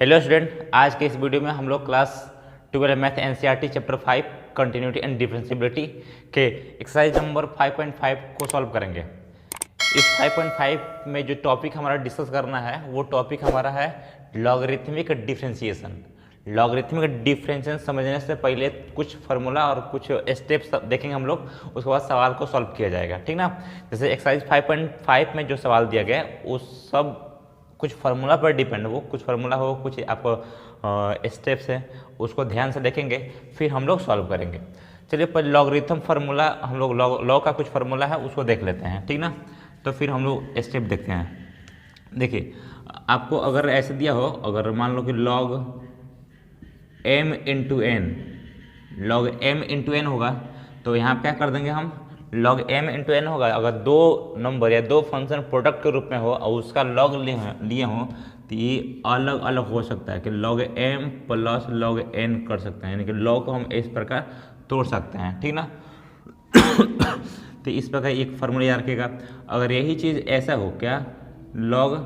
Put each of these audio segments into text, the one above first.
Hello student, आज के इस वीडियो में हम लोग class 12 math NCERT chapter 5 continuity and differentiability के एक्सरसाइज नंबर 5.5 को सॉल्व करेंगे। इस 5.5 में जो टॉपिक हमारा डिस्कस करना है वो टॉपिक हमारा है लॉगरिथमिक डिफरेंशिएशन। लॉगरिथमिक डिफरेंशिएशन समझने से पहले कुछ फार्मूला और कुछ स्टेप्स देखेंगे हम लोग, उसके बाद सवाल को सॉल्व किया जाएगा, ठीक ना। जैसे एक्सरसाइज 5.5 में जो सवाल दिया गया है उस सब कुछ फार्मूला पर डिपेंड हो, कुछ फार्मूला हो, कुछ आपको स्टेप्स हैं, उसको ध्यान से देखेंगे फिर हम लोग सॉल्व करेंगे। चलिए पहले लॉगरिथम फार्मूला हम लोग लॉ का कुछ फार्मूला है उसको देख लेते हैं, ठीक ना। तो फिर हम लोग स्टेप देखते हैं। देखिए आपको अगर ऐसे दिया हो, अगर मान लो कि log m into n, log m into n होगा तो यहाँ क्या कर देंगे हम, log m इंटू एन होगा। अगर दो नंबर या दो फंक्शन प्रोडक्ट के रूप में हो और उसका log लिए हो तो ये अलग अलग हो सकता है कि log m plus log n कर सकते हैं, यानी कि log को हम इस प्रकार तोड़ सकते हैं, ठीक ना। तो इस प्रकार एक फार्मूला याद रखिएगा। अगर यही चीज़ ऐसा हो, क्या log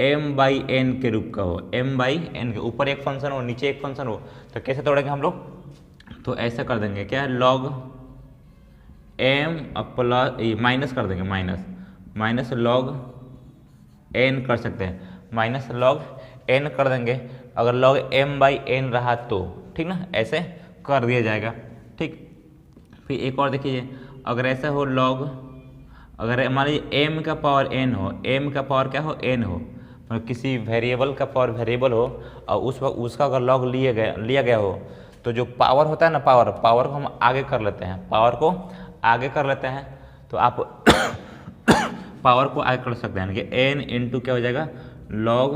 m बाई n के रूप का हो, m बाई n के ऊपर एक फंक्शन हो नीचे एक फंक्शन हो, तो कैसे तोड़ेंगे हम लोग, तो ऐसा कर देंगे क्या, log m प्लस माइनस कर देंगे, माइनस log n कर सकते हैं, माइनस log n कर देंगे। अगर log m बाई n रहा तो ठीक ना, ऐसे कर दिया जाएगा, ठीक। फिर एक और देखिए, अगर ऐसा हो log, अगर मान लीजिए m का पावर n हो, m का पावर क्या हो, n हो, मतलब किसी वेरिएबल का पावर वेरिएबल हो और उसका अगर log लिया गया हो तो जो पावर होता है ना, पावर को हम आगे कर लेते हैं, पावर को आगे कर लेते हैं। तो आप पावर को आगे कर सकते हैं कि n इंटू क्या हो जाएगा, log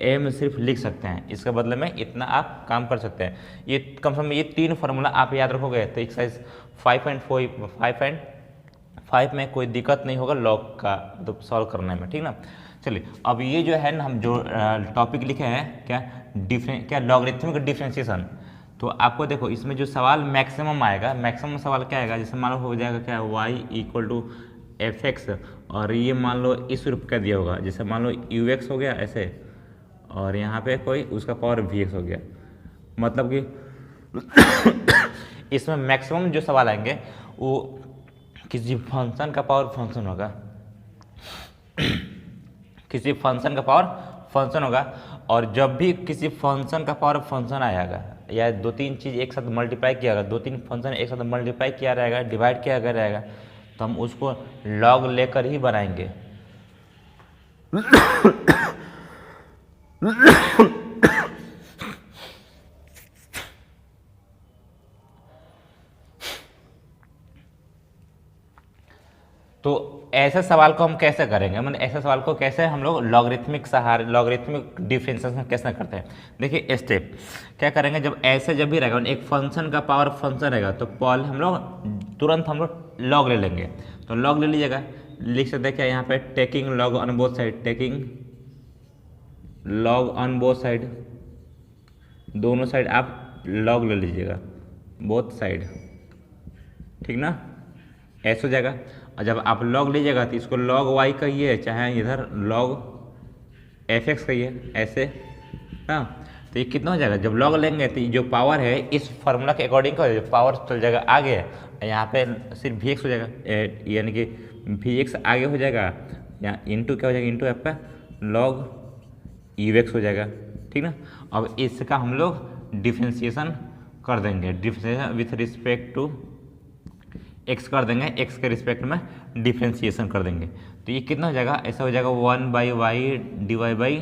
m सिर्फ लिख सकते हैं, इसके बदले में इतना आप काम कर सकते हैं। ये कम से कम ये तीन फार्मूला आप याद रखोगे तो एक्सरसाइज 5.5 में कोई दिक्कत नहीं होगा log का मतलब सॉल्व करने में, ठीक ना। चलिए अब ये जो है ना, हम जो टॉपिक लिखे हैं क्या लॉगरिथमिक डिफरेंशिएशन, तो आपको देखो इसमें जो सवाल मैक्सिमम आएगा, मैक्सिमम सवाल क्या आएगा, जैसे मान लो हो जाएगा क्या y equal to f x, और ये मान लो इस रूप का दिया होगा, जैसे मान लो यू एक्स हो गया ऐसे, और यहाँ पे कोई उसका पावर वी एक्स हो गया, मतलब कि इसमें मैक्सिमम जो सवाल आएंगे वो किसी फंक्शन का पावर फंक्शन होगा, किसी फंक्शन का पावर फंक्शन होगा। और जब भी किसी फंक्शन का पावर फंक्शन आएगा या दो तीन चीज़ एक साथ मल्टीप्लाई किया गया, दो तीन फंक्शन एक साथ मल्टीप्लाई किया रहेगा, डिवाइड किया गया रहेगा, तो हम उसको log लेकर ही बनाएंगे। तो ऐसे सवाल को हम कैसे करेंगे, मतलब ऐसे सवाल को कैसे हम लोग लॉगरिथमिक डिफरेंशिएशन कैसे करते हैं। देखिए स्टेप क्या करेंगे, जब भी रहेगा एक फंक्शन का पावर फंक्शन रहेगा तो पहले हम लोग तुरंत लॉग ले लेंगे। तो लॉग ले लीजिएगा, लिख सकते हैं क्या यहाँ पे, taking log on both side, taking log on both side, दोनों साइड आप लॉग ले लीजिएगा, बोथ साइड, ठीक ना, ऐसे हो जाएगा। और जब आप log लीजिएगा तो इसको log y कहिए, चाहे इधर log fx कहिए, ऐसे हाँ। तो ये कितना हो जाएगा, जब log लेंगे तो जो पावर है इस फार्मूला के अकॉर्डिंग का जो पावर चल जाएगा आगे, यहाँ पे सिर्फ vx हो जाएगा, यानी कि vx आगे हो जाएगा, यहाँ इंटू क्या हो जाएगा, इंटू आपका log ux हो जाएगा, ठीक ना। अब इसका हम लोग डिफ्रेंशिएशन कर देंगे, differentiation with respect to x कर देंगे, x के रिस्पेक्ट में डिफ्रेंशिएशन कर देंगे। तो ये कितना हो जाएगा, ऐसा हो जाएगा 1/y divide by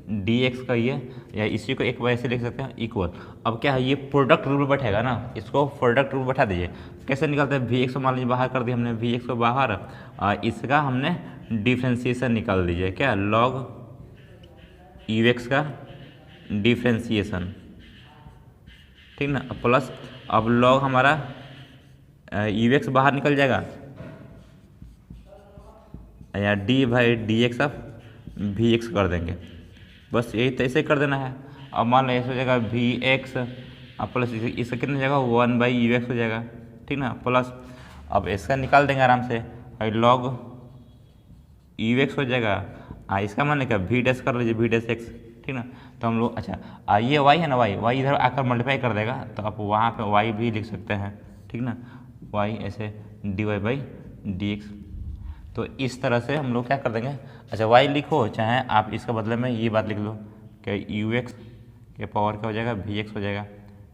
d x का ये, या इसी को एक वैसे लिख सकते हैं इक्वल। अब क्या है, ये प्रोडक्ट रूल बैठेगा ना, इसको प्रोडक्ट रूल बैठा दीजिए। कैसे निकलता है, वी एक्स को मान लीजिए बाहर कर दिया हमने, वी एक्स को बाहर, इसका हमने डिफ्रेंशिएशन निकाल दीजिए, क्या log यू एक्स का डिफ्रेंशिएशन, ठीक ना, प्लस अब log हमारा यू एक्स बाहर निकल जाएगा या d by d x of v x कर देंगे, बस यही तो ऐसे कर देना है। अब मान लो ऐसे हो जाएगा वी एक्स प्लस इसका कितना हो जाएगा 1/यू एक्स हो जाएगा, ठीक ना, प्लस अब इसका निकाल देंगे आराम से, log यू एक्स हो जाएगा, इसका मान क्या वी डैश कर लीजिए, वी डैश एक्स, ठीक ना। तो हम लोग अच्छा ये वाई है ना, वाई इधर आकर मल्टीप्लाई कर देगा, तो आप वहाँ पे वाई भी लिख सकते हैं, ठीक ना, वाई ऐसे d y by d x. तो इस तरह से हम लोग क्या कर देंगे, अच्छा वाई लिखो, चाहे आप इसका बदले में ये बात लिख लो कि यू एक्स के पावर क्या हो जाएगा, वी एक्स हो जाएगा।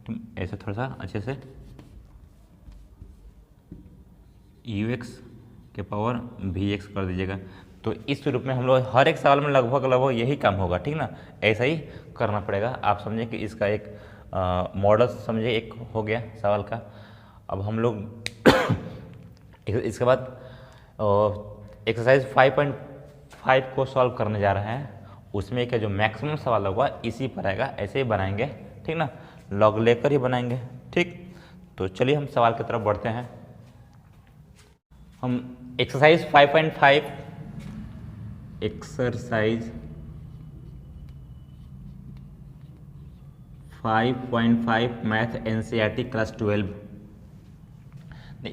तो ऐसे थोड़ा सा अच्छे से यू एक्स के पावर वी एक्स कर दीजिएगा। तो इस रूप में हम लोग हर एक सवाल में लगभग यही काम होगा, ठीक ना, ऐसा ही करना पड़ेगा। आप समझे कि इसका एक मॉडल समझे एक हो गया सवाल का। अब हम लोग इसके बाद एक्सरसाइज 5.5 को सॉल्व करने जा रहे हैं। उसमें क्या जो मैक्सिमम सवाल होगा इसी पर आएगा, ऐसे ही बनाएंगे, ठीक ना, लॉग लेकर ही बनाएंगे, ठीक। तो चलिए हम सवाल की तरफ बढ़ते हैं। हम exercise 5.5 exercise 5.5 math NCERT class 12,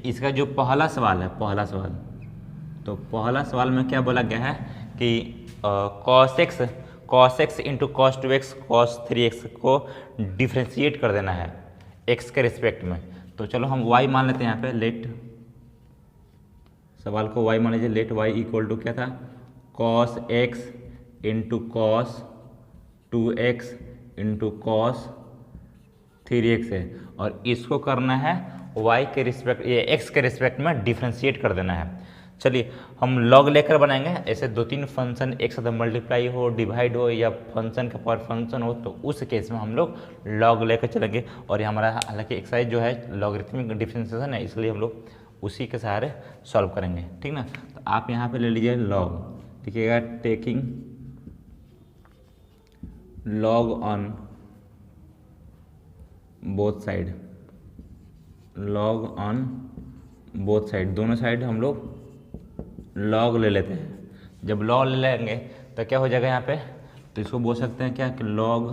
इसका जो पहला सवाल है, पहला सवाल, तो पहला सवाल में क्या बोला गया है कि cos x into cos 2x cos 3x को डिफ्रेंशिएट कर देना है x के रिस्पेक्ट में। तो चलो हम y मान लेते हैं यहाँ पे, लेट सवाल को y मान लीजिए, लेट y इक्वल टू क्या था, cos x into cos 2x into cos 3x है, और इसको करना है y के रिस्पेक्ट, ये x के रिस्पेक्ट में डिफ्रेंशिएट कर देना है। चलिए हम लॉग लेकर बनाएंगे, ऐसे 2-3 फंक्शन एक साथ मल्टीप्लाई हो, डिवाइड हो, या फंक्शन का पावर फंक्शन हो, तो उस केस में हम लोग लॉग लेकर चलेंगे। और ये हमारा हालांकि एक्सरसाइज जो है लॉगरिथमिक डिफरेंशिएशन है, इसलिए हम लोग उसी के सहारे सॉल्व करेंगे, ठीक ना। तो आप यहाँ पे ले लीजिए लॉग, देखिएगा taking log on both side, log on both side, दोनों साइड हम लोग लॉग ले लेते हैं। जब लॉग ले लेंगे तो क्या हो जाएगा यहाँ पे, तो इसको बोल सकते हैं क्या कि लॉग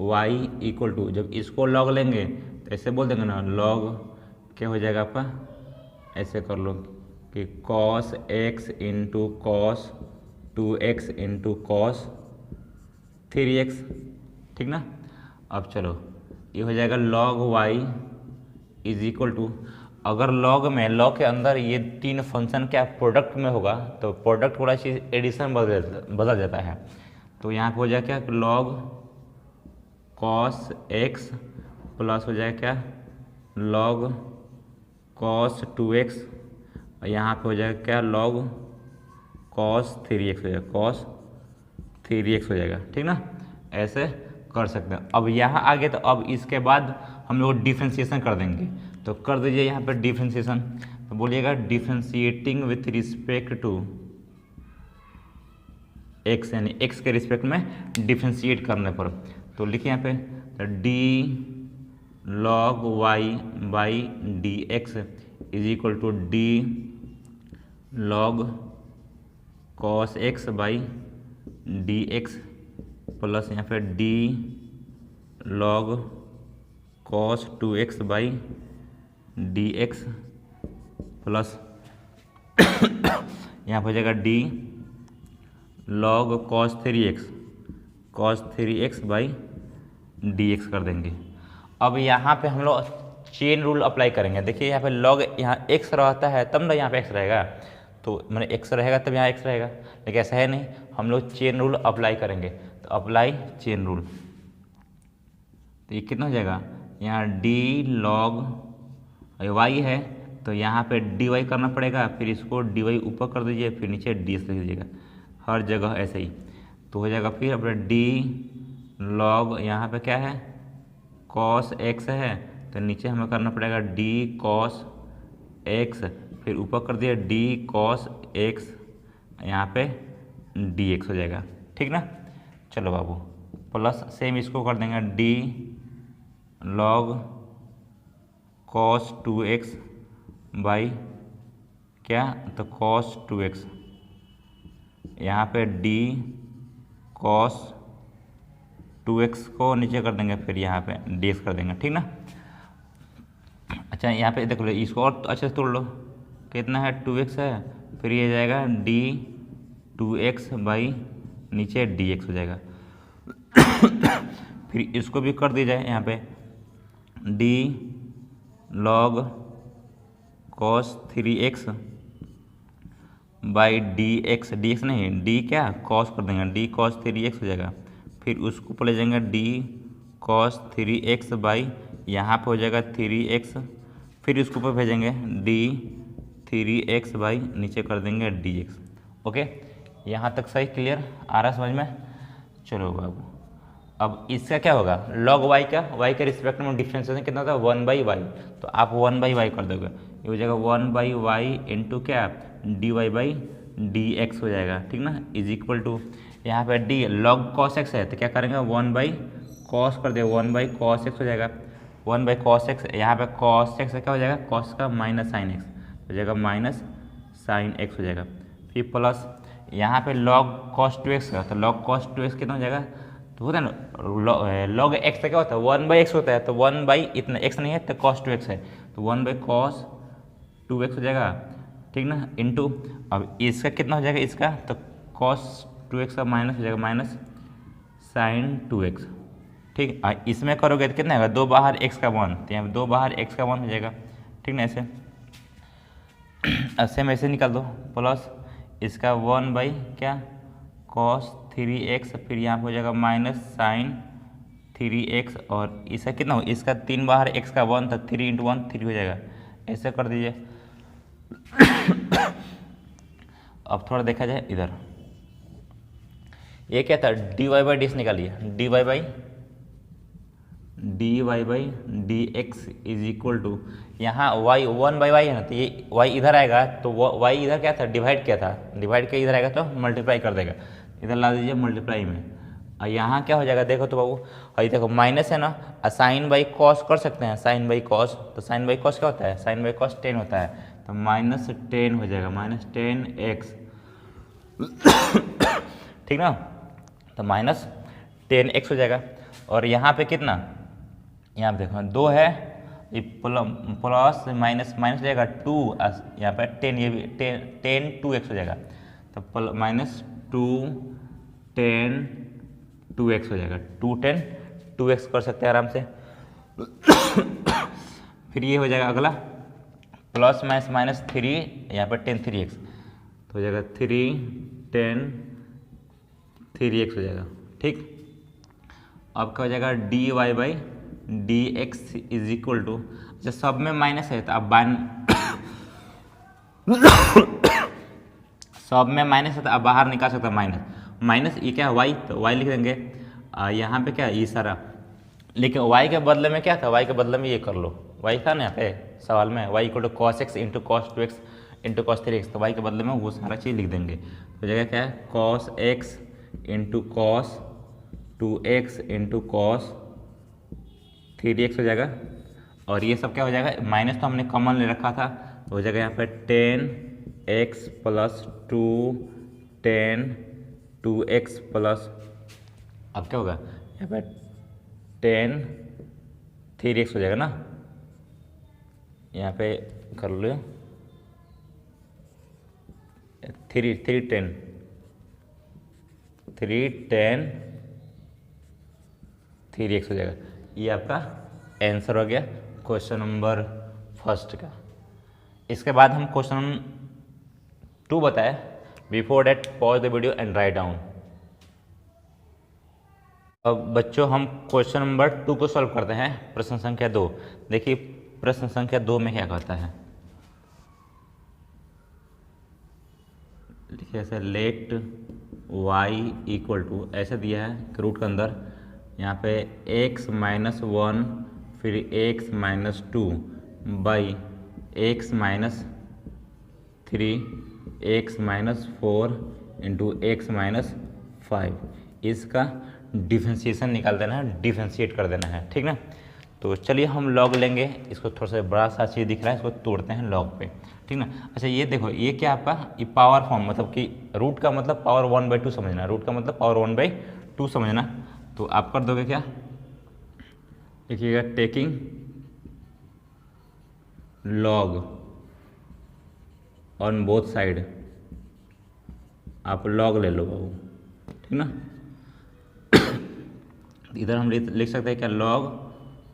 y इक्वल टू, जब इसको लॉग लेंगे तो ऐसे बोल देंगे ना, लॉग क्या हो जाएगा आपका, ऐसे कर लो कि cos x into cos 2x into cos 3x, ठीक ना। अब चलो ये हो जाएगा log y is equal to, अगर लॉग में, लॉग के अंदर ये 3 फंक्शन क्या प्रोडक्ट में होगा, तो प्रोडक्ट वाला चीज़ एडिशन बदल जाता है। तो यहाँ पे हो जाएगा क्या, लॉग cos x प्लस हो जाएगा क्या, लॉग cos 2x, और यहाँ पे हो जाएगा क्या, लॉग cos 3x हो जाएगा, cos 3x हो जाएगा, ठीक ना, ऐसे कर सकते हैं। अब यहाँ आगे तो अब इसके बाद हम लोग डिफ्रेंशिएशन कर देंगे, तो कर दीजिए यहाँ पर डिफ्रेंशिएशन। तो बोलिएगा differentiating with respect to x, यानी x के रिस्पेक्ट में डिफ्रेंशिएट करने पर, तो लिखिए यहाँ पे, तो d log y by d x is equal to d log cos x by d x plus यहाँ पे d log cos 2x by d x plus यहाँ पर हो जाएगा d log cos 3x by d x कर देंगे। अब यहाँ पे हम लोग चेन रूल अप्लाई करेंगे। देखिए यहाँ पे लॉग, यहाँ x रहता है तब ना यहाँ पे x रहेगा, तो मैंने x रहेगा तब यहाँ x रहेगा, लेकिन ऐसा है नहीं, हम लोग चेन रूल अप्लाई करेंगे। तो अप्लाई चेन रूल, तो ये कितना हो जाएगा, यहाँ डी लॉग y है तो यहाँ पे डी वाई करना पड़ेगा, फिर इसको डी वाई ऊपर कर दीजिए, फिर नीचे डी एस लिख दीजिएगा, हर जगह ऐसे ही। तो हो जाएगा फिर अपने डी लॉग, यहाँ पे क्या है कॉस x है, तो नीचे हमें करना पड़ेगा डी कॉस x, फिर ऊपर कर दिया डी कॉस x, यहाँ पे डी एक्स हो जाएगा, ठीक ना। चलो बाबू, प्लस सेम इसको कर देंगे D log cos 2x by क्या, तो कॉस 2x, यहाँ पे डी कॉस 2x को नीचे कर देंगे, फिर यहाँ पे डी एक्स कर देंगे, ठीक ना। अच्छा यहाँ पे देख लो, इसको और अच्छे से तोड़ लो, कितना है 2x है, फिर ये जाएगा डी 2x बाई नीचे डी एक्स हो जाएगा। फिर इसको भी कर दी जाए यहाँ पे d log cos 3x by d x नहीं डी क्या कॉस कर देंगे डी कॉस 3x हो जाएगा। फिर उसको ऊपर ले जाएंगे डी कॉस 3x बाई यहाँ पे हो जाएगा 3x। फिर इसको ऊपर भेजेंगे डी 3x बाई नीचे कर देंगे dx। ओके, यहाँ तक सही क्लियर आ रहा समझ में? चलो बाबू, अब इसका क्या होगा log y का, y के रिस्पेक्ट में डिफ्रेंशिएशन कितना था 1/y, तो आप 1/y कर दोगे, ये हो जाएगा 1/y इंटू क्या dy बाई डी एक्स हो जाएगा, ठीक ना, इज इक्वल टू यहाँ पे d log cos x है तो क्या करेंगे 1/cos कर दिया 1/cos x हो जाएगा, 1/cos x, यहाँ पे cos x क्या हो जाएगा cos का माइनस साइन x हो जाएगा माइनस साइन x हो जाएगा। फिर प्लस यहाँ पे log cos 2x का, तो log cos 2x कितना हो जाएगा, तो होता है ना log x का क्या होता है 1/x होता है, तो 1/ इतना x नहीं है तो cos 2x है, तो 1/cos 2x हो जाएगा, ठीक ना, इंटू अब इसका कितना हो जाएगा इसका, तो cos 2x का माइनस हो जाएगा माइनस साइन 2x, ठीक। इसमें करोगे तो कितना आएगा 2 बाहर x का 1, तो यहाँ 2 बाहर x का 1 हो जाएगा, ठीक ना, ऐसे सेम ऐसे निकाल दो, प्लस इसका 1/ क्या cos 3x, फिर यहाँ पे हो जाएगा माइनस साइन 3x, और इसका कितना हो इसका 3 बाहर x का 1 था 3 इंटू 1 3 हो जाएगा, ऐसे कर दीजिए। अब थोड़ा देखा जाए इधर, ये क्या था dy बाई डी निकालिए, dy by d x is equal to यहाँ y 1/y है ना, तो ये y इधर आएगा तो y इधर क्या था डिवाइड किया था, डिवाइड के इधर आएगा तो मल्टीप्लाई कर देगा, इधर ला दीजिए मल्टीप्लाई में, और यहाँ क्या हो जाएगा देखो तो बाबू, और ये देखो माइनस है ना, और साइन बाई कॉस कर सकते हैं, साइन बाई कॉस, तो साइन बाई कॉस क्या होता है साइन बाई कॉस 10 होता है, तो माइनस 10 हो जाएगा माइनस 10x, ठीक ना, तो माइनस 10x हो जाएगा। और यहाँ पे कितना, यहाँ पे देखो 2 है, ये प्लस माइनस माइनस हो जाएगा 2, यहाँ पे 10, ये भी 10 2x हो जाएगा, तो माइनस 2 10 2x हो जाएगा, 2 10 2x कर सकते हैं आराम से। फिर ये हो जाएगा अगला प्लस माइनस माइनस 3, यहाँ पर 10 3x, तो हो जाएगा 3 10 3x हो जाएगा, ठीक। अब क्या हो जाएगा dy by d x is equal to, अच्छा सब में माइनस है तो अब सब में माइनस है तो अब बाहर निकाल सकता है माइनस, माइनस ये क्या है y, तो y लिख देंगे, यहाँ पे क्या है ये सारा, लेकिन y के बदले में क्या था, y के बदले में ये कर लो, y था ना यहाँ पे सवाल में y equal to cos x into cos 2x into cos 3x, तो y के बदले में वो सारा चीज़ लिख देंगे, तो जगह क्या है cos x into cos 2x into cos 3x हो जाएगा, और ये सब क्या हो जाएगा माइनस तो हमने कॉमन ले रखा था, तो हो जाएगा यहाँ पे 10x प्लस 2 10 2x प्लस, अब क्या होगा यहाँ पे 10 3x हो जाएगा ना, यहाँ पे कर लो 3 10 3x हो जाएगा, ये आपका आंसर हो गया क्वेश्चन नंबर फर्स्ट का। इसके बाद हम क्वेश्चन 2 बताए, before that pause the video and write down. अब बच्चों हम क्वेश्चन नंबर 2 को सॉल्व करते हैं, प्रश्न संख्या 2। देखिए प्रश्न संख्या 2 में क्या कहता है, देखिए ऐसे लेट y इक्वल टू ऐसे दिया है कि रूट के अंदर यहाँ पे x माइनस 1 फिर x minus 2 by x minus 3 x minus 4 into x minus 5, इसका डिफ्रेंशिएशन निकाल देना है, डिफ्रेंशिएट कर देना है, ठीक ना। तो चलिए हम लॉग लेंगे, इसको थोड़ा सा बड़ा सा चीज़ दिख रहा है, इसको तोड़ते हैं लॉग पे, ठीक ना। अच्छा ये देखो ये क्या आपका ये पावर फॉर्म, मतलब कि रूट का मतलब पावर 1/2 समझना, रूट का मतलब पावर 1/2 समझना, तो आप कर दोगे क्या, देखिएगा taking log on both side, आप लॉग ले लो बाबू, ठीक ना। इधर हम लिख सकते हैं क्या, log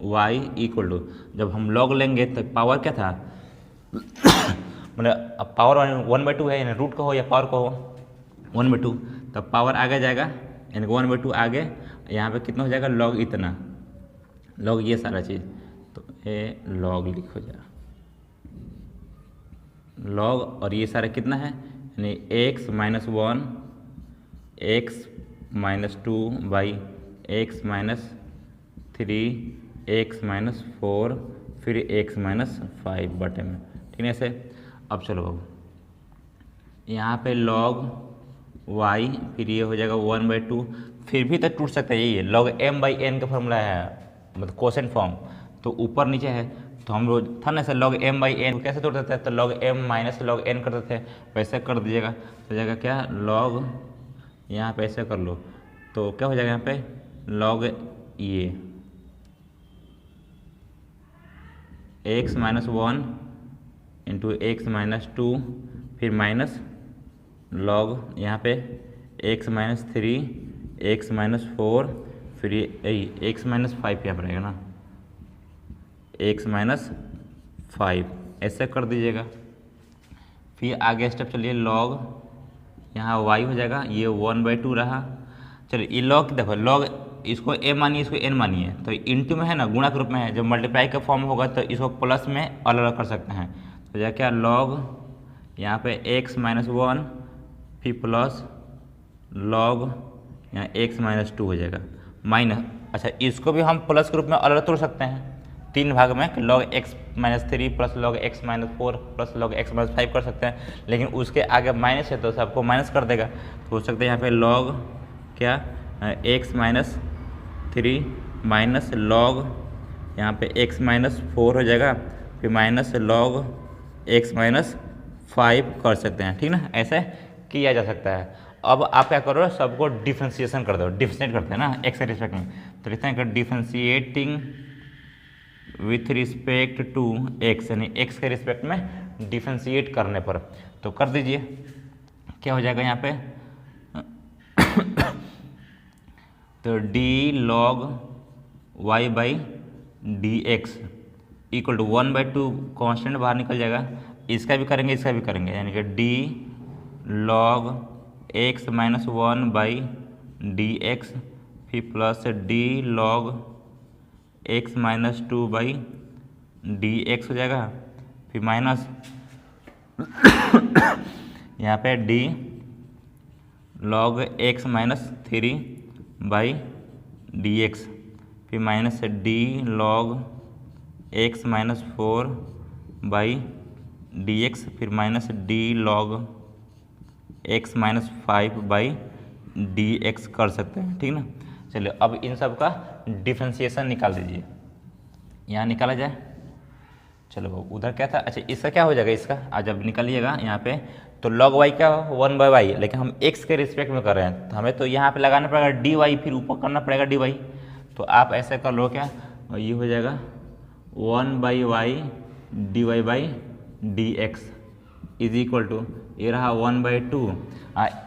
y इक्वल टू, जब हम log लेंगे तो पावर क्या था मतलब अब पावर 1/2 है, यानी रूट का हो या पावर का हो 1/2, तब पावर आगे जाएगा यानी 1/2 आगे, यहाँ पे कितना हो जाएगा log इतना, log ये सारा चीज़, तो ये log लिखो जा log, और ये सारा कितना है यानी x - 1 x - 2 by x - 3 x - 4 फिर x - 5 बटे में, ठीक है ऐसे। अब चलो बाबू यहाँ पे log y, फिर ये हो जाएगा 1/2, फिर भी तो टूट सकता है, यही है log m/n का फॉर्मूला है, मतलब कोसेंट फॉर्म, तो ऊपर नीचे है, तो हम लोग था ना ऐसे log m/n कैसे तोड़ते थे, तो log m minus log n करते थे, वैसे कर दीजिएगा तो जाएगा क्या log, यहाँ पे ऐसे कर लो तो क्या हो जाएगा यहाँ पे log ये x - 1 इंटू x - 2 फिर माइनस log यहाँ पे x - 3 x - 4 फिर ये x - 5 यहाँ पर रहेगा ना, x - 5 ऐसे कर दीजिएगा। फिर आगे स्टेप चलिए log यहाँ y हो जाएगा, ये 1/2 रहा। चलिए ये log देखो, log इसको a मानिए इसको n मानिए, तो इंटू में है ना, गुणा के रूप में है, जब मल्टीप्लाई का फॉर्म होगा तो इसको प्लस में अलग अलग कर सकते हैं, तो जा क्या log यहाँ पे x - 1 फिर प्लस log यहाँ x - 2 हो जाएगा माइनस, अच्छा इसको भी हम प्लस के रूप में अलग तोड़ सकते हैं 3 भाग में, log x - 3 plus log x - 4 plus log x - 5 कर सकते हैं, लेकिन उसके आगे माइनस है तो सबको माइनस कर देगा, तो हो सकता है यहाँ पे log क्या x - 3 माइनस log यहाँ पे x - 4 हो जाएगा, फिर माइनस log x - 5 कर सकते हैं, ठीक ना, ऐसे किया जा सकता है। अब आप क्या करो, सबको डिफ्रेंशिएशन कर दो, डिफ्रेंशिएट करते हैं ना x के रिस्पेक्ट में, तो लिखते हैं कि differentiating with respect to x, यानी x के रिस्पेक्ट में डिफ्रेंशिएट करने पर, तो कर दीजिए क्या हो जाएगा यहाँ पे तो d log y/dx equal to 1/2 constant बाहर निकल जाएगा, इसका भी करेंगे इसका भी करेंगे, यानी कि d log x - 1/dx फिर plus d log x - 2/dx हो जाएगा, फिर माइनस यहाँ पे d log x - 3/dx फिर minus d log x - 4/dx फिर minus d log x - 5/dx कर सकते हैं, ठीक ना। चलिए अब इन सब का डिफ्रेंशिएशन निकाल दीजिए, यहाँ निकाला जाए। चलो उधर क्या था, अच्छा इसका क्या हो जाएगा, इसका आज जब निकालिएगा यहाँ पे तो log y क्या हो 1/y, लेकिन हम x के रिस्पेक्ट में कर रहे हैं तो हमें तो यहाँ पे लगाना पड़ेगा dy, फिर ऊपर करना पड़ेगा dy, तो आप ऐसे कर लो क्या, ये हो जाएगा 1/y dy/dx is equal to ये रहा 1/2,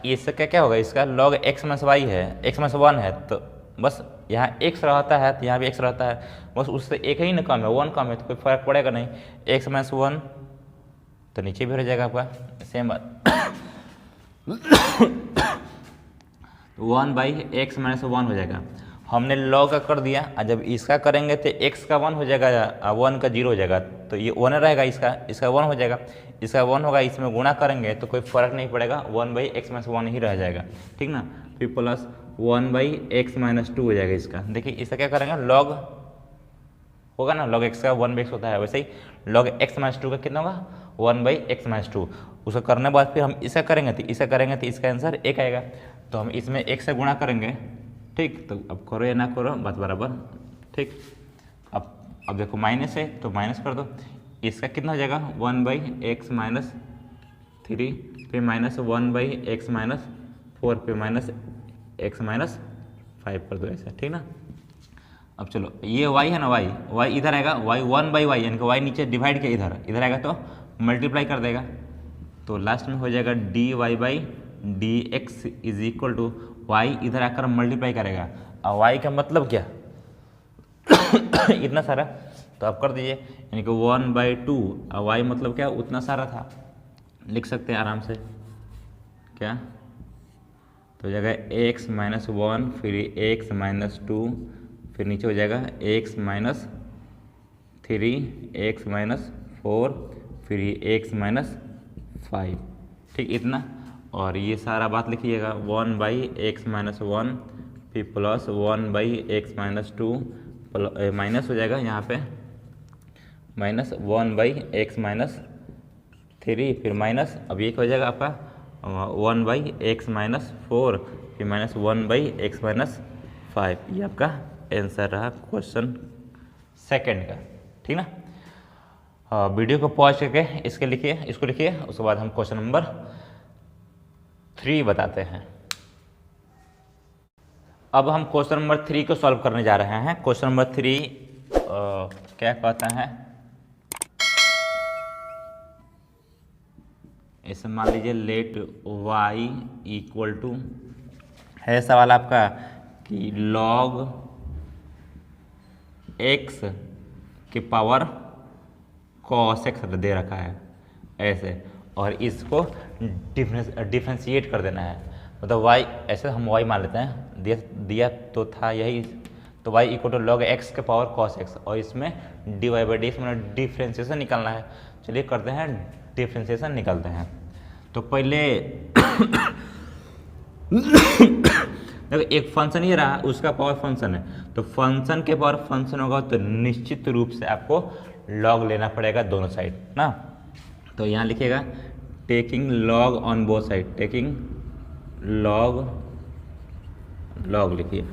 इसका क्या होगा, इसका log x - y है, x - 1 है, तो बस यहाँ x रहता है तो यहाँ भी x रहता है, बस उससे एक ही ना कम है 1 कम है, तो कोई फर्क पड़ेगा नहीं, x - 1 तो नीचे भी रह जाएगा आपका सेम बात 1/x - 1 हो जाएगा, हमने log का कर दिया, और जब इसका करेंगे तो x का 1 हो जाएगा, 1 का 0 हो जाएगा, तो ये 1 रहेगा, इसका 1 हो जाएगा, इसका 1 होगा, इसमें गुणा करेंगे तो कोई फर्क नहीं पड़ेगा, 1/x - 1 ही रह जाएगा, ठीक ना, फिर प्लस 1/x - 2 हो जाएगा इसका, देखिए इसका क्या करेंगे log होगा ना, log x का 1/x होता है, वैसे ही log x - 2 का कितना होगा 1/x - 2, उसका करने के बाद फिर हम इसका करेंगे तो इसका आंसर 1 आएगा, तो हम इसमें 1 से गुणा करेंगे, ठीक, तो अब करो या ना करो बात बराबर, ठीक। अब देखो माइनस है तो माइनस कर दो, इसका कितना हो जाएगा 1/x - 3 फिर माइनस 1/x - 4 फिर माइनस x - 5 कर दो ऐसा, ठीक ना। अब चलो ये y है ना, y इधर आएगा, y 1/y यानी कि y नीचे डिवाइड के इधर आएगा तो मल्टीप्लाई कर देगा, तो लास्ट में हो जाएगा dy/dx is equal to y इधर आकर मल्टीप्लाई करेगा, वाई का मतलब क्या इतना सारा, तो आप कर दीजिए, यानी कि 1/2, वाई मतलब क्या उतना सारा था, लिख सकते हैं आराम से क्या, तो हो जाएगा x - 1, फिर x - 2, फिर नीचे हो जाएगा x - 3, x - 4, फिर x - 5, ठीक इतना। और ये सारा बात लिखिएगा 1/x - 1, फिर प्लस 1/x - 2, माइनस हो जाएगा यहाँ पे -1/x - 3, फिर माइनस, अब ये क्या हो जाएगा आपका 1/x - 4, फिर -1/x - 5। ये आपका आंसर रहा क्वेश्चन सेकंड का, ठीक ना। वीडियो को पॉज करके इसको लिखिए, उसके बाद हम क्वेश्चन नंबर 3 बताते हैं। अब हम क्वेश्चन नंबर 3 को सॉल्व करने जा रहे हैं। क्वेश्चन नंबर 3 क्या कहता है, इसे मान लीजिए लेट y इक्वल टू, है सवाल आपका कि log x की पावर cos x दे रखा है ऐसे, और इसको डिफ्रेंशिएट कर देना है, मतलब y ऐसे हम y मान लेते हैं, दिया तो था यही, तो y equal to log x के पावर cos x, और इसमें dy/dx मतलब डिफ्रेंशिएशन निकालना है। चलिए करते हैं, डिफ्रेंशिएशन निकालते हैं। तो पहले देखो एक फंक्शन ही रहा, उसका पावर फंक्शन है, तो फंक्शन के पावर फंक्शन होगा तो निश्चित रूप से आपको लॉग लेना पड़ेगा दोनों साइड ना। तो यहाँ लिखिएगा taking log on both side, taking log लिखिए,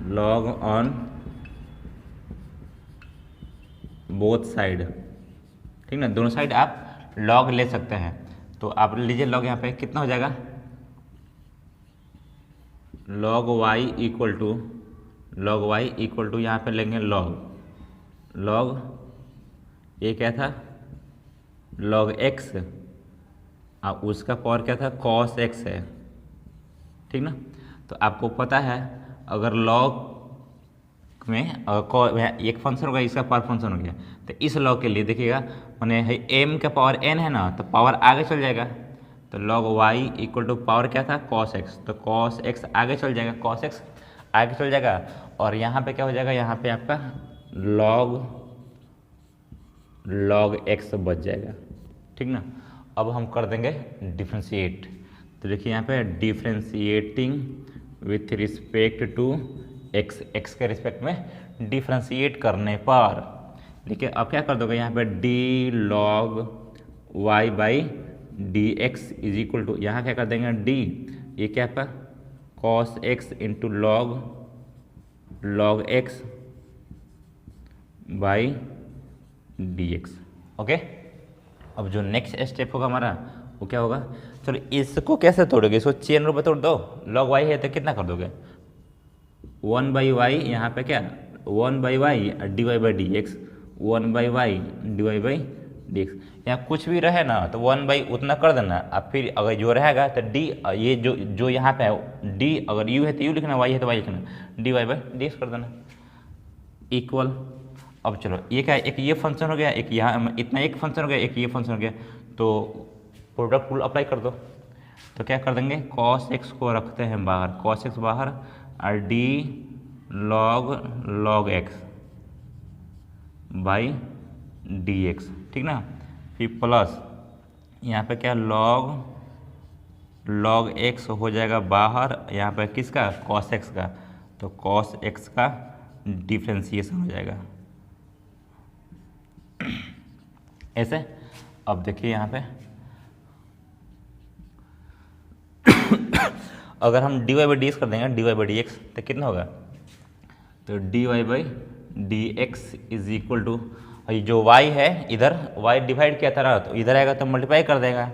लॉग ऑन बोथ साइड, ठीक ना, दोनों साइड आप लॉग ले सकते हैं। तो आप लीजिए लॉग, यहाँ पे कितना हो जाएगा, log y इक्वल टू यहाँ पे लेंगे log ये क्या था log x, और उसका पावर क्या था cos x है, ठीक ना। तो आपको पता है अगर log में एक फंक्शन होगा, इसका पावर फंक्शन हो गया, तो इस log के लिए देखिएगा मैंने m का पावर n है ना, तो पावर आगे चल जाएगा, तो log y equal to power क्या था cos x, तो cos x आगे चल जाएगा, cos x आगे चल जाएगा, और यहाँ पे क्या हो जाएगा, यहाँ पे आपका log x बच जाएगा, ठीक ना। अब हम कर देंगे डिफ्रेंशिएट, तो देखिए यहाँ पे differentiating with respect to x, x के रिस्पेक्ट में डिफ्रेंशिएट करने पर देखिए अब क्या कर दोगे, यहाँ पे d log y/dx is equal to, यहाँ क्या कर देंगे d, ये क्या आपका cos x into log x by dx, okay. अब जो नेक्स्ट स्टेप होगा हमारा वो क्या होगा, चलो इसको कैसे तोड़ोगे, इसको चेन रूप में तोड़ दो, log y है तो कितना कर दोगे 1/y, यहाँ पे क्या 1/y dy/dx, 1/y dy/dx, यहाँ कुछ भी रहे ना तो 1/, उतना कर देना। अब फिर अगर जो रहेगा तो d, ये जो यहाँ पे है d, अगर u है तो u लिखना, y है तो y लिखना, dy/dx कर देना इक्वल। अब चलो ये क्या है, एक ये फंक्शन हो गया, एक यहाँ इतना एक फंक्शन हो गया, एक ये फंक्शन हो गया, तो प्रोडक्ट रूल अप्लाई कर दो। तो क्या कर देंगे cos x को रखते हैं बाहर, cos x बाहर, और d log x by dx, ठीक ना। फिर प्लस यहाँ पे क्या log x हो जाएगा बाहर, यहाँ पे किसका cos x का, तो cos x का डिफ्रेंशिएशन हो जाएगा ऐसे। अब देखिए यहाँ पे अगर हम dy/dx कर देंगे, dy/dx तो कितना होगा, तो dy/dx इज इक्वल टू, जो y है इधर y डिवाइड किया था ना, तो इधर आएगा तो मल्टीप्लाई कर देगा,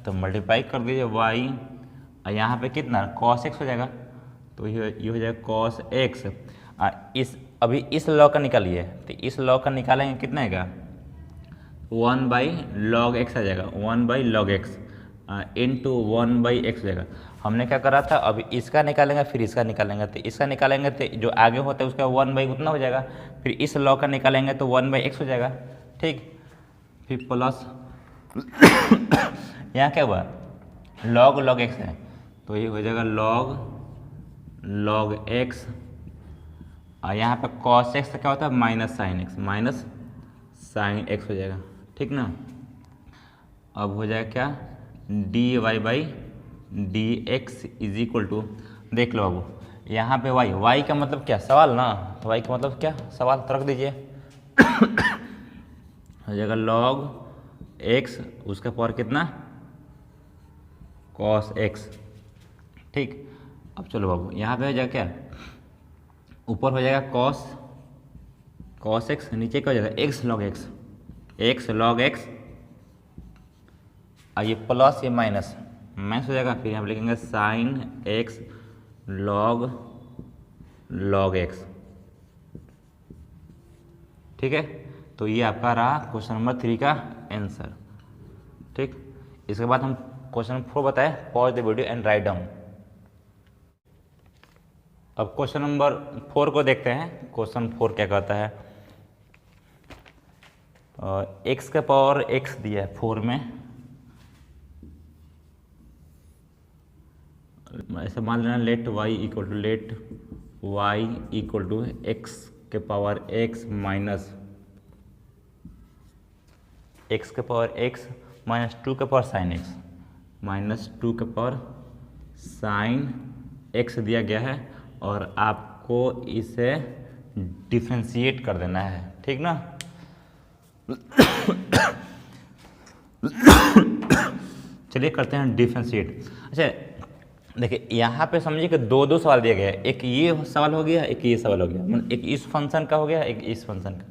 तो मल्टीप्लाई कर दीजिए y, और यहाँ पे कितना cos x हो जाएगा, तो ये हो जाएगा cos x। अभी इस लॉ का निकालिए, तो इस लॉ का निकालेंगे कितना आएगा 1/log x आ जाएगा, 1/log x, इंटू 1/x हो जाएगा। हमने क्या करा था, अभी इसका निकालेंगे फिर इसका निकालेंगे, तो इसका निकालेंगे तो जो आगे होता है उसका 1 उतना हो जाएगा, फिर इस लॉग का निकालेंगे तो 1/x हो जाएगा। ठीक, फिर प्लस यहाँ क्या हुआ, log x है तो ये हो जाएगा log x, और यहाँ पे cos x क्या होता है माइनस साइन x हो जाएगा। ठीक ना, अब हो जाएगा क्या dy/dx इज इक्वल टू, देख लो अब यहाँ पे y का मतलब क्या सवाल ना, y का मतलब क्या सवाल तो रख दीजिए हो जाएगा log x उसका पावर कितना cos x। ठीक, अब चलो बाबू यहाँ पे हो जाएगा क्या, ऊपर हो जाएगा cos x, नीचे क्या हो जाएगा x log x, और ये प्लस ये माइनस हो जाएगा, फिर यहाँ पे लिखेंगे साइन x log x। ठीक है, तो ये आपका रहा क्वेश्चन नंबर 3 का आंसर। ठीक, इसके बाद हम क्वेश्चन नंबर 4 बताएं, pause the video and write down. अब क्वेश्चन नंबर 4 को देखते हैं। क्वेश्चन 4 क्या कहता है, x का पावर x दिया है 4 में, ऐसे मान लेना let y equal to x के पावर x माइनस x के पावर x माइनस 2 के पावर साइन x दिया गया है, और आपको इसे डिफ्रेंशिएट कर देना है। ठीक ना चलिए करते हैं डिफ्रेंशिएट। अच्छा देखिए यहाँ पे समझिए कि दो सवाल दिया गया है, एक ये सवाल हो गया, एक ये सवाल हो गया, मतलब एक इस फंक्शन का हो गया, एक इस फंक्शन का।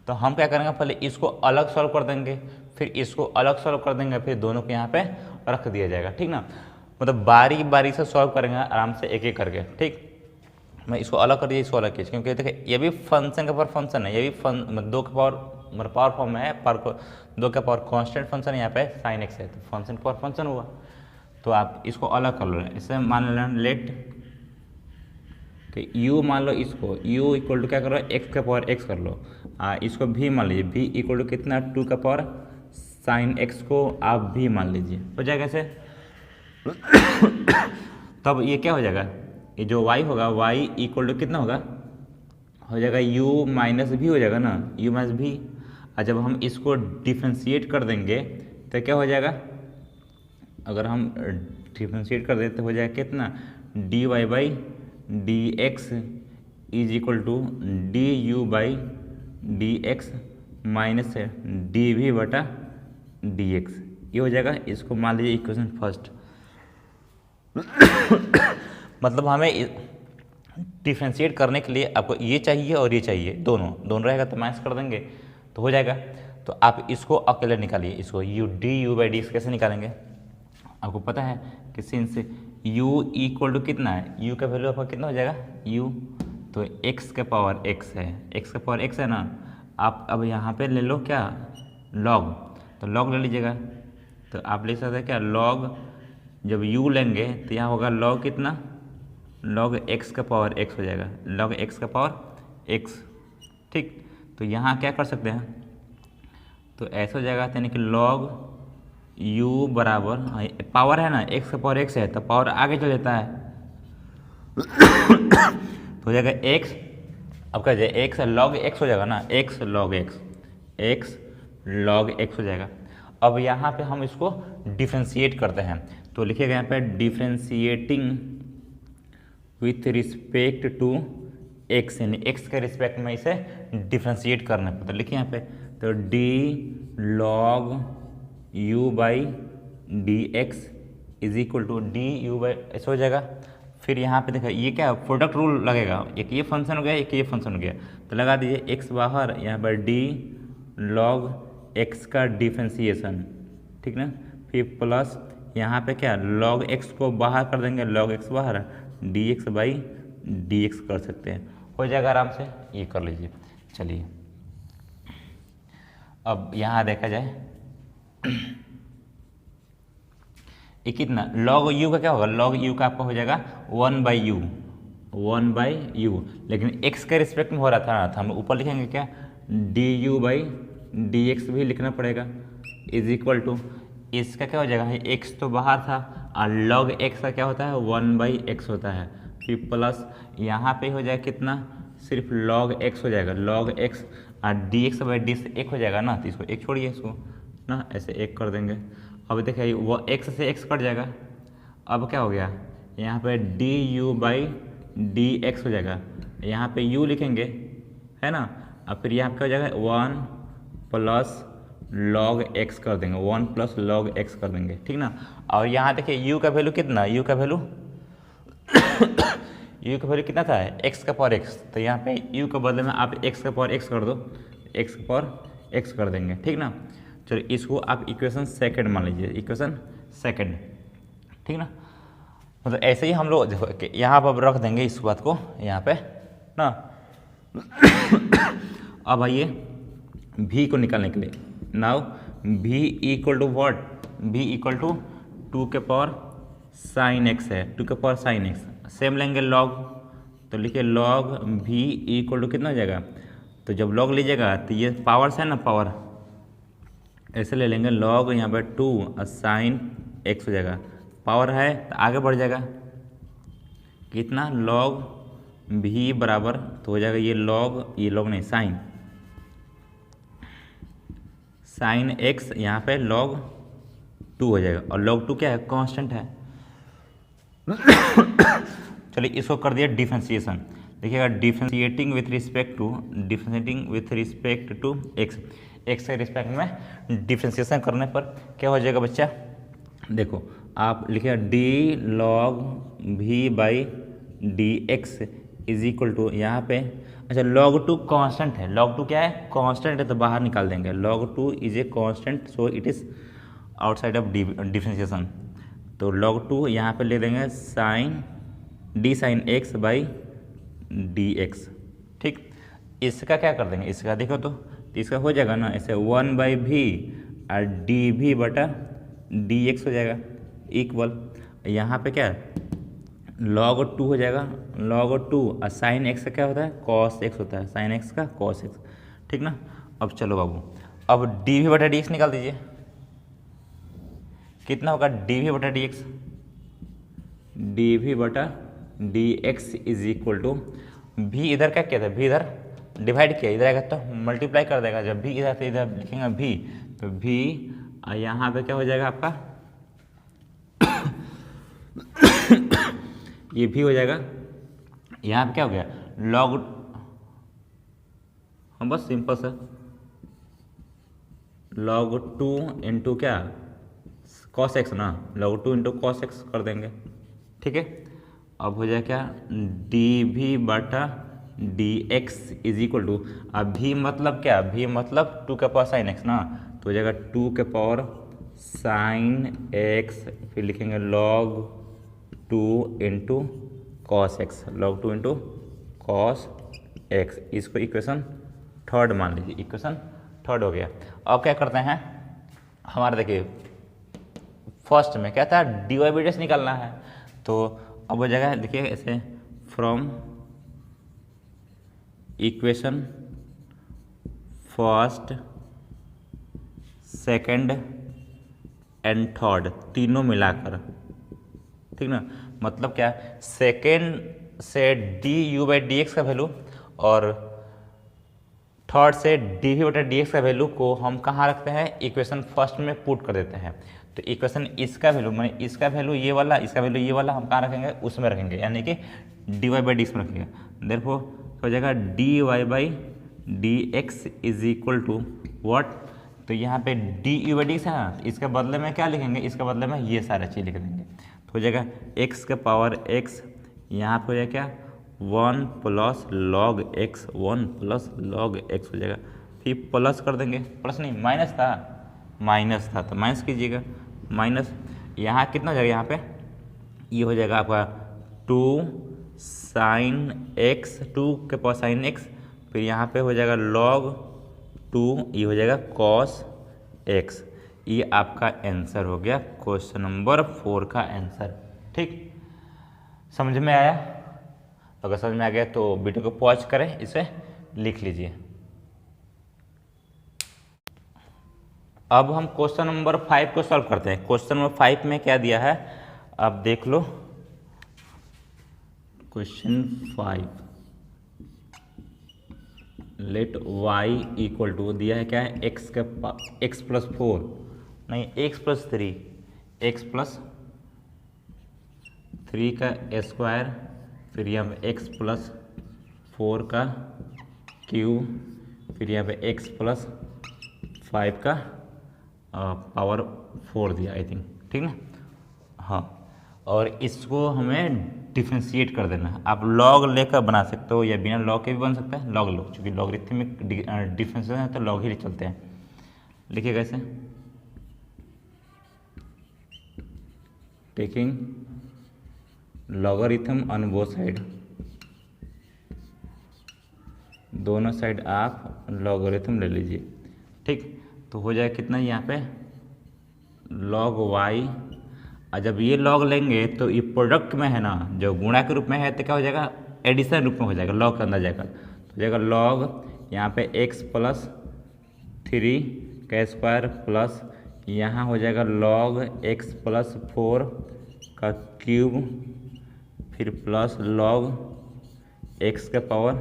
तो हम क्या करेंगे, पहले इसको अलग सॉल्व कर देंगे, फिर इसको अलग सॉल्व कर देंगे, फिर दोनों को यहाँ पे रख दिया जाएगा। ठीक ना, मतलब बारी से सॉल्व करेंगे आराम से एक एक करके। ठीक, मैं इसको अलग कर दिया, इसको अलग कीजिए, क्योंकि देखिए ये भी फंक्शन के पावर फंक्शन है, ये भी दो के पावर मतलब पावर फॉर्म में है, दो के पावर कांस्टेंट फंक्शन है, यहाँ पे साइन एक्स है, तो फंक्शन के पावर फंक्शन हुआ। तो आप इसको अलग कर लो, इससे मान लेना लेट कि u मान लो, इसको u इक्वल टू क्या करो x के पावर x कर लो, इसको भी मान लीजिए v इक्वल टू कितना 2 का पावर साइन x को आप भी मान लीजिए, हो जाएगा ऐसे। तब ये क्या हो जाएगा, ये जो y होगा y इक्वल टू कितना होगा, हो जाएगा u माइनस भी हो जाएगा ना, u माइनस भी। और जब हम इसको डिफ्रेंशिएट कर देंगे तो क्या हो जाएगा, अगर हम डिफ्रेंशिएट कर देते हो जाएगा कितना dy/dx is equal to du/dx minus dv/dx, ये हो जाएगा। इसको मान लीजिए इक्वेशन फर्स्ट। मतलब हमें डिफ्रेंशिएट करने के लिए आपको ये चाहिए और ये चाहिए, दोनों रहेगा तो माइनस कर देंगे तो हो जाएगा। तो आप इसको अकेले निकालिए, इसको du/dx कैसे निकालेंगे, आपको पता है कि सिंस u इक्वल टू कितना है, u का वैल्यू आपका कितना हो जाएगा u, तो x के पावर x है, x के पावर x है ना। आप अब यहाँ पे ले लो क्या log, तो log ले लीजिएगा, तो आप ले सकते हैं क्या log, जब u लेंगे तो यहाँ होगा log कितना log x का पावर x हो जाएगा, log x का पावर x। ठीक, तो यहाँ क्या कर सकते हैं, तो ऐसा हो जाएगा, यानी कि log u बराबर पावर है ना x का पावर x है तो पावर आगे चल जाता है तो हो जाएगा x, अब क्या जाए x log x हो जाएगा ना, x log x हो जाएगा। अब यहाँ पे हम इसको डिफ्रेंशिएट करते हैं, तो लिखिएगा यहाँ पे differentiating with respect to x, यानी x के रिस्पेक्ट में इसे डिफ्रेंशिएट करना है। तो लिखिए यहाँ पे, तो d log u/dx is equal to du/s हो जाएगा। फिर यहाँ पे देखो ये क्या प्रोडक्ट रूल लगेगा, एक ये फंक्शन हो गया, एक ये फंक्शन हो गया, तो लगा दीजिए x बाहर, यहाँ पर d log x का डिफ्रेंशिएशन। ठीक ना, फिर प्लस यहाँ पे क्या log x को बाहर कर देंगे, log x बाहर dx/dx कर सकते हैं, हो जाएगा आराम से, ये कर लीजिए। चलिए अब यहाँ देखा जाए, ये कितना log u का क्या होगा, log u का आपका हो जाएगा 1/u, 1/u, लेकिन x के रिस्पेक्ट में हो रहा था ना, तो हम ऊपर लिखेंगे क्या, du/dx भी लिखना पड़ेगा, इज इक्वल टू इसका क्या हो जाएगा, x तो बाहर था और log x का क्या होता है 1/x होता है, फिर प्लस यहाँ पे हो जाएगा कितना, सिर्फ log x हो जाएगा, log x और dx/dx एक हो जाएगा ना, तो इसको एक छोड़िए, इसको ना ऐसे एक कर देंगे। अब देखिए वो x से x कट जाएगा, अब क्या हो गया यहाँ पे du/dx हो जाएगा, यहाँ पे u लिखेंगे है ना, अब फिर यहाँ पे क्या हो जाएगा 1 प्लस log x कर देंगे, 1 प्लस log x कर देंगे, ठीक ना। और यहाँ देखिए u का वैल्यू कितना, u का वैल्यू u का वैल्यू कितना था, x का पावर x, तो यहाँ पे u के बदले में आप x का पावर x कर दो, x का पावर x कर देंगे, ठीक ना। चलो इसको आप इक्वेशन सेकंड मान लीजिए, इक्वेशन सेकंड, ठीक ना। मतलब ऐसे ही हम लोग देखो यहाँ पर रख देंगे इस बात को यहाँ पे ना। अब आइए v को निकालने के लिए, now v equal to what, v equal to 2 के पावर साइन x है, 2 के पावर साइन x, सेम लेंगे log, तो लिखिए log v इक्वल टू कितना हो जाएगा, तो जब log लीजिएगा तो ये पावर से है ना, पावर ऐसे ले लेंगे, log यहाँ पर 2 और साइन x हो जाएगा, पावर है तो आगे बढ़ जाएगा कितना, log v बराबर तो हो जाएगा ये log नहीं साइन x, यहाँ पे log 2 हो जाएगा, और log 2 क्या है, कांस्टेंट है। चलिए इसको कर दिया डिफरेंशिएशन, देखिएगा differentiating with respect to x, x के रिस्पेक्ट में डिफरेंशिएशन करने पर क्या हो जाएगा बच्चा, देखो आप लिखिएगा d log v/dx is equal to यहाँ पे, अच्छा log 2 कांस्टेंट है, log 2 क्या है, कांस्टेंट है, तो बाहर निकाल देंगे, log 2 is a constant, so it is outside of differentiation, तो log 2 यहाँ पे ले देंगे साइन d साइन x/dx, ठीक। इसका क्या कर देंगे, इसका देखो तो इसका हो जाएगा ना ऐसे 1/v और dv/dx हो जाएगा इक्वल, यहाँ पे क्या log 2 हो जाएगा, log 2 और साइन x का क्या होता है, cos x होता है, साइन x का cos x, ठीक ना। अब चलो बाबू, अब dv/dx निकाल दीजिए, कितना होगा dv/dx, dv/dx is equal to v, इधर क्या किया था, v इधर डिवाइड किया, इधर आएगा तो मल्टीप्लाई कर देगा, जब v इधर से इधर लिखेंगे v, तो v यहाँ पे क्या हो जाएगा आपका ये v हो जाएगा, यहाँ पे क्या हो गया log, हम बस सिंपल सा log 2 इंटू क्या cos x ना, log 2 इंटू cos x कर देंगे, ठीक है। अब हो जाए क्या dv/dx इज इक्वल टू, अब v मतलब क्या, v मतलब 2 के पावर साइन x ना, तो हो जाएगा 2 के पावर साइन x, फिर लिखेंगे log 2 into cos x, log 2 into cos x, इसको इक्वेशन थर्ड मान लीजिए, इक्वेशन थर्ड हो गया। अब क्या करते हैं, हमारा देखिए फर्स्ट में क्या था, dy/dx निकालना है, तो अब वो जगह देखिए ऐसे from equation first second and third तीनों मिलाकर, ठीक ना, मतलब क्या सेकंड से du/dx का वैल्यू और थर्ड से dv/dx का वैल्यू को हम कहाँ रखते हैं, इक्वेशन फर्स्ट में पुट कर देते हैं, तो इक्वेशन इसका वैल्यू माने इसका वैल्यू ये वाला, इसका वैल्यू ये वाला हम कहाँ रखेंगे, उसमें रखेंगे, यानी कि dy/dx में रखेंगे, देयरफॉर हो जाएगा dy/dx is equal to what, तो यहाँ पे du/dx है ना, इसके बदले में क्या लिखेंगे, इसके बदले में ये सारा चीज़ लिख देंगे, तो हो जाएगा x के पावर x, यहाँ पे हो जाएगा क्या 1 plus log x, 1 plus log x हो जाएगा, फिर प्लस कर देंगे, प्लस नहीं माइनस था तो माइनस कीजिएगा, माइनस यहाँ कितना हो जाएगा, यहाँ पे ये हो जाएगा आपका 2 साइन x, 2 के पावर साइन x, फिर यहाँ पे हो जाएगा log 2, ये हो जाएगा cos x, ये आपका आंसर हो गया क्वेश्चन नंबर 4 का आंसर। ठीक, समझ में आया? अगर समझ में आ गया तो वीडियो को पॉज करें, इसे लिख लीजिए। अब हम क्वेश्चन नंबर 5 को सॉल्व करते हैं। क्वेश्चन नंबर 5 में क्या दिया है आप देख लो। Question 5, let y equal to दिया है क्या है, x का x प्लस 4 नहीं x प्लस 3, x प्लस 3 का स्क्वायर, फिर यहाँ पे x प्लस 4 का क्यूब, फिर यहाँ पे x प्लस 5 का पावर 4 दिया आई थिंक। ठीक ना? हाँ, और इसको हमें डिफ्रेंशिएट कर देना है। आप लॉग लेकर बना सकते हो या बिना लॉग के भी बन सकता है। लॉग लो, क्योंकि लॉगरिथमिक डिफरेंशिएशन है तो लॉग ही चलते हैं। लिखिए कैसे, taking logarithm on both side, दोनों साइड आप लॉगरिथम ले लीजिए। ठीक, तो हो जाएगा कितना यहाँ पे लॉग वाई, और जब ये लॉग लेंगे तो ये प्रोडक्ट में है ना, जो गुणा के रूप में है तो क्या हो जाएगा, एडिशन रूप में हो जाएगा, लॉग के अंदर जाएगा। तो हो जाएगा लॉग यहाँ पे x प्लस 3 का स्क्वायर प्लस यहाँ हो जाएगा लॉग x प्लस 4 का क्यूब, फिर प्लस लॉग x का पावर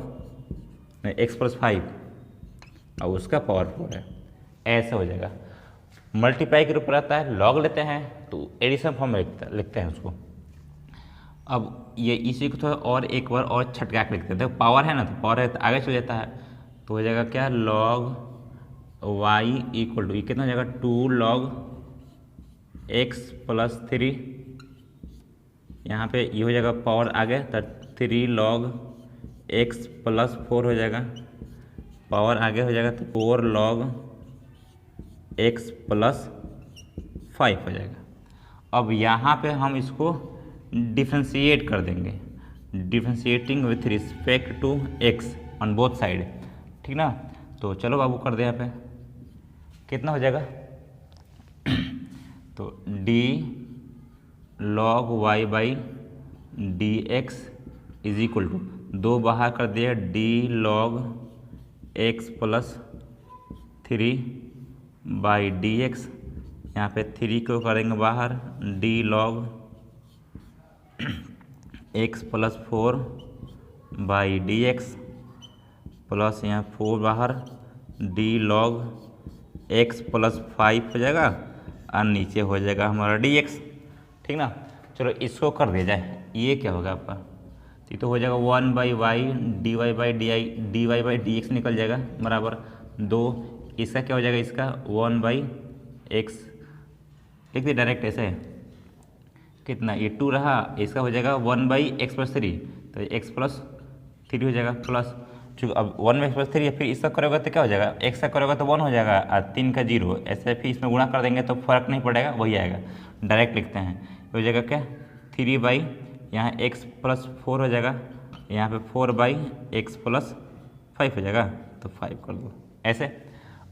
नहीं x प्लस 5 और उसका पावर 4 है। ऐसा हो जाएगा। मल्टीप्लाई के रूप रहता है, लॉग लेते हैं तो एडिशन फॉर्म में लिखते हैं उसको। अब ये इसी को थोड़ा और एक बार और छटका के लिखते हैं। देखो पावर है ना, तो पावर है तो आगे चल जाता है, तो हो जाएगा क्या लॉग वाई इक्वल टू, ये कितना हो जाएगा 2 लॉग x प्लस 3, यहाँ पे ये हो जाएगा पावर आगे तो 3 लॉग x प्लस 4 हो जाएगा, पावर आगे हो जाएगा तो 4 लॉग x प्लस 5 हो जाएगा। अब यहाँ पे हम इसको डिफ्रेंशिएट कर देंगे, differentiating with respect to x on both side. ठीक ना? तो चलो बाबू कर दे, यहाँ पे कितना हो जाएगा तो d log y by d x is equal to, 2 बाहर कर दिया d log x plus 3 by d x, यहाँ पे 3 को करेंगे बाहर, d log x plus 4 by d x plus यहाँ 4 बाहर, d log x प्लस 5 हो जाएगा और नीचे हो जाएगा हमारा dx। ठीक ना? चलो इसको कर दिया जाए, ये क्या होगा आपका, ये तो हो जाएगा 1 by y d y by d y by d x निकल जाएगा बराबर 2। इसका क्या हो जाएगा, इसका 1 बाई एक्स लिख दिए डायरेक्ट ऐसे, कितना ये 2 रहा, इसका हो जाएगा 1 बाई एक्स प्लस 3, तो एक्स प्लस 3 हो जाएगा प्लस, चूँकि अब 1 में एक्स प्लस 3 है, फिर इसका करोगे तो क्या हो जाएगा, एक्स का करोगे तो 1 हो जाएगा और 3 का 0, ऐसे फिर इसमें गुणा कर देंगे तो फर्क नहीं पड़ेगा, वही आएगा। डायरेक्ट लिखते हैं, हो जाएगा क्या 3 बाई यहाँ एक्स प्लस 4 हो जाएगा, यहाँ पे 4 बाई एक्स प्लस 5 हो जाएगा, तो 5 कर दो ऐसे।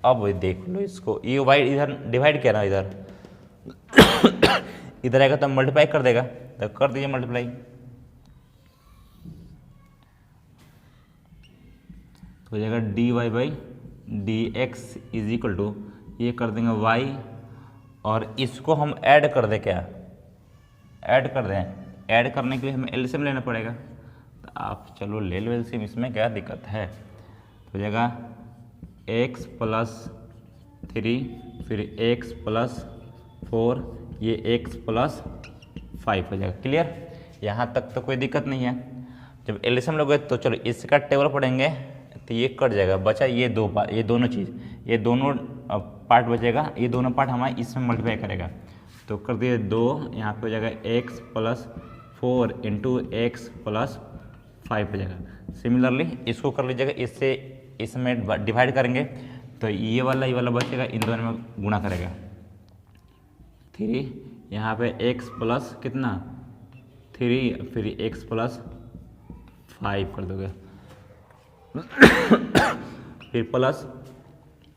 अब देख लो इसको, ये वाई इधर डिवाइड किया ना, इधर इधर आएगा तो मल्टीप्लाई कर देगा, तो कर दीजिए मल्टीप्लाई, हो जाएगा d y by d x is equal to, ये कर देंगे वाई, और इसको हम ऐड कर दें, क्या ऐड कर दें, ऐड करने के लिए हमें एलसीएम लेना पड़ेगा, तो आप चलो ले लो एलसीएम, इसमें क्या दिक्कत है। तो हो जाएगा x प्लस 3 फिर x प्लस 4, ये x प्लस 5 हो जाएगा। क्लियर? यहाँ तक तो कोई दिक्कत नहीं है। जब एलसीएम लोगे तो चलो इसका टेबल पढ़ेंगे तो ये कट जाएगा, बचा ये ये दोनों चीज़, ये दोनों पार्ट बचेगा, ये दोनों पार्ट हमारा इसमें मल्टीप्लाई करेगा, तो कर दिए 2, यहाँ पे हो जाएगा x plus 4 into x plus 5 हो जाएगा। सिमिलरली इसको कर लीजिएगा, इससे इसमें डिवाइड करेंगे तो ये वाला बचेगा, इन दोनों में गुणा करेगा 3, यहाँ पे x प्लस कितना 3 फिर x प्लस 5 कर दोगे फिर प्लस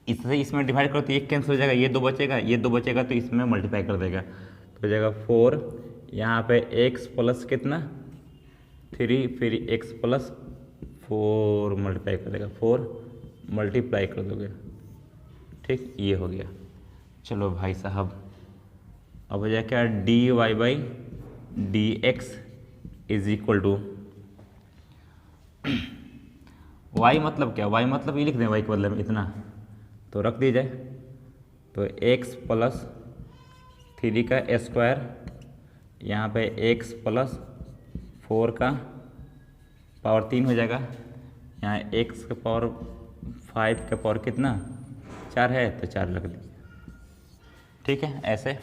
इससे इसमें डिवाइड करो तो ये कैंसिल हो जाएगा, ये 2 बचेगा, ये 2 बचेगा तो इसमें मल्टीप्लाई कर देगा तो हो जाएगा 4, यहाँ पे x प्लस कितना 3, फिर x प्लस 4 मल्टीप्लाई कर देगा, 4 मल्टीप्लाई कर दोगे, ठीक, ये हो गया। चलो भाई साहब, अब हो जाएगा क्या, dy by dx is equal to y मतलब क्या, y मतलब ये लिख दें, y के बदले में इतना तो रख दी जाए, तो x प्लस 3 का स्क्वायर, यहाँ पे x प्लस 4 का पावर 3 हो जाएगा, यहाँ x का पावर 5 का पावर कितना 4 है तो 4 रख दीजिए, ठीक है ऐसे।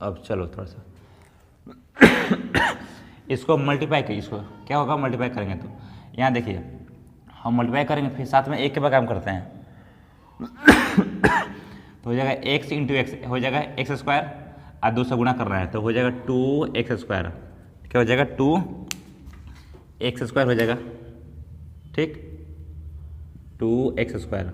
अब चलो थोड़ा सा इसको मल्टीप्लाई करिए, इसको क्या होगा मल्टीप्लाई करेंगे तो यहाँ देखिए हम मल्टीप्लाई करेंगे फिर साथ में एक के बाद काम करते हैं तो हो जाएगा x इंटू एक्स हो जाएगा एक्स स्क्वायर और 2 से गुणा कर रहा है तो हो जाएगा 2x स्क्वायर, क्या हो जाएगा 2x स्क्वायर हो जाएगा, ठीक 2x स्क्वायर।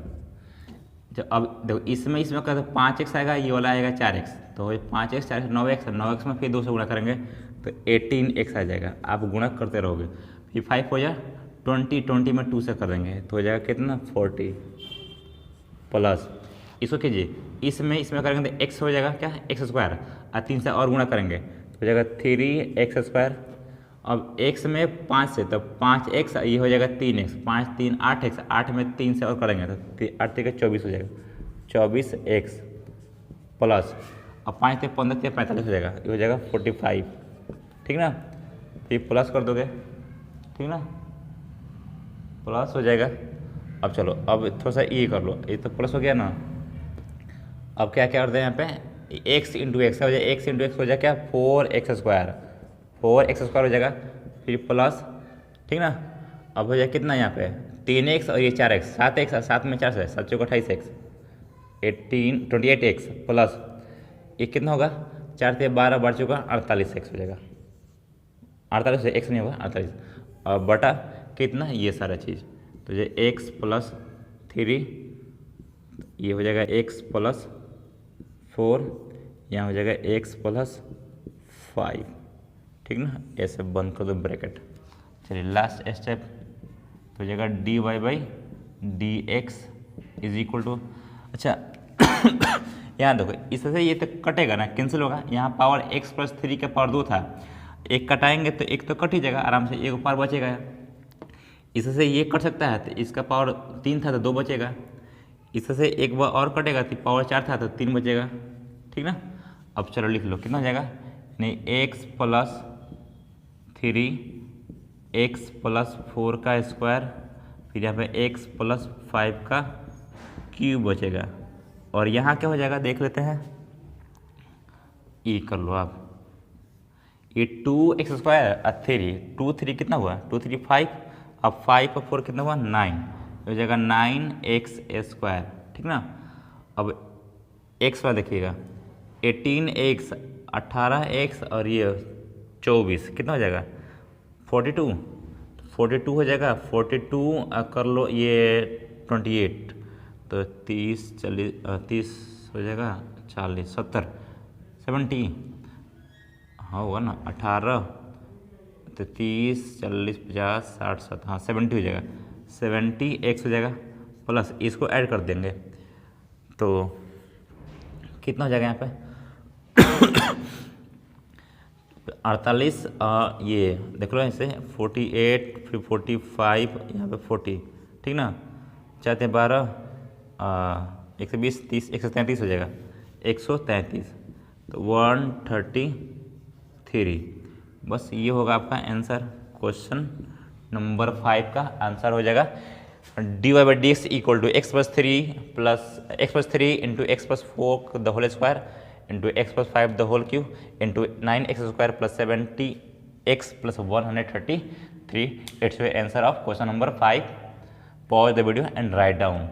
जब अब देखो इसमें कहते 5x आएगा, ये वाला आएगा 4x, तो 5x 4x 9x, 9x में फिर 2 से गुणा करेंगे तो 18x आ जाएगा, आप गुणा करते रहोगे, फिर 5 हो जाए 20, 20 में 2 से करेंगे तो हो जाएगा कितना 40 प्लस इसको कीजिए इसमें करेंगे तो x हो जाएगा क्या एक्स स्क्वायर और 3 से और गुणा करेंगे तो हो जाएगा 3x स्क्वायर। अब x में 5 से तो 5x, ये हो जाएगा 3x, 5 3 8x, 8 में 3 से और करेंगे तो 8 3 24 हो जाएगा, 24x प्लस अब 5 से 15 से 45 हो जाएगा, ये हो जाएगा 45, ठीक ना, फिर प्लस कर दोगे, ठीक ना, प्लस हो जाएगा। अब चलो अब थोड़ा सा ये कर लो, ये तो प्लस हो गया ना, अब क्या क्या करते हैं यहाँ पे x इंटू एक्स हो जाएगा, x इंटू एक्स हो जाएगा क्या 4x स्क्वायर, 4x स्क्वायर हो जाएगा, फिर प्लस, ठीक ना, अब हो जाएगा कितना यहाँ पे 3x और ये 4x, 7x और 7 में 4 से 7 चौका 28x, 28x प्लस ये कितना होगा 4 से 12 बढ़ चुका 48x हो जाएगा, 48 से x नहीं होगा 48 और बटा कितना ये सारा चीज़ तो ये x प्लस 3, ये हो जाएगा x प्लस 4, यहाँ हो जाएगा x प्लस 5, ठीक ना, ऐसे बंद कर दो ब्रैकेट। चलिए लास्ट स्टेप तो हो जाएगा dy by dx is equal to, अच्छा यहाँ देखो इससे ये तो कटेगा ना, कैंसिल होगा, यहाँ पावर x प्लस 3 का पावर 2 था, एक कटाएंगे तो एक तो कट ही जाएगा आराम से, एक पावर बचेगा, इससे ये कट सकता है तो इसका पावर 3 था तो 2 बचेगा, इससे एक बार और कटेगा तो पावर 4 था तो 3 बचेगा, ठीक ना। अब चलो लिख लो कितना हो जाएगा, नहीं x प्लस 3 x प्लस 4 का स्क्वायर, फिर यहाँ पे x प्लस 5 का क्यूब बचेगा, और यहाँ क्या हो जाएगा देख लेते हैं, ये कर लो आप, ये 2x स्क्वायर और 2 3 कितना हुआ 2 3 5, अब 5 और 4 कितना हुआ 9, हो जाएगा 9x स्क्वायर, ठीक ना। अब x वाला देखिएगा 18x 18x और ये 24 कितना हो जाएगा 42 हो जाएगा, 42 कर लो ये 28 तो 30 40 30 हो जाएगा 40 70 70 हाँ होगा ना 18 तो 30 40 50 60 70 हाँ 70 हो जाएगा, 70x हो जाएगा प्लस इसको ऐड कर देंगे तो कितना हो जाएगा यहाँ पे 48 ये देख लो ऐसे 48 फिर 45 यहाँ पे 40, ठीक ना, चाहते हैं 12 120 30 133 हो जाएगा 133 तो 133, बस ये होगा आपका आंसर, क्वेश्चन नंबर 5 का आंसर हो जाएगा dy by d x equal to x plus 3 into x plus 4 the whole square into x plus 5 the whole cube into 9x square plus 70x plus 133, it's answer of question number 5। Pause the video and write down.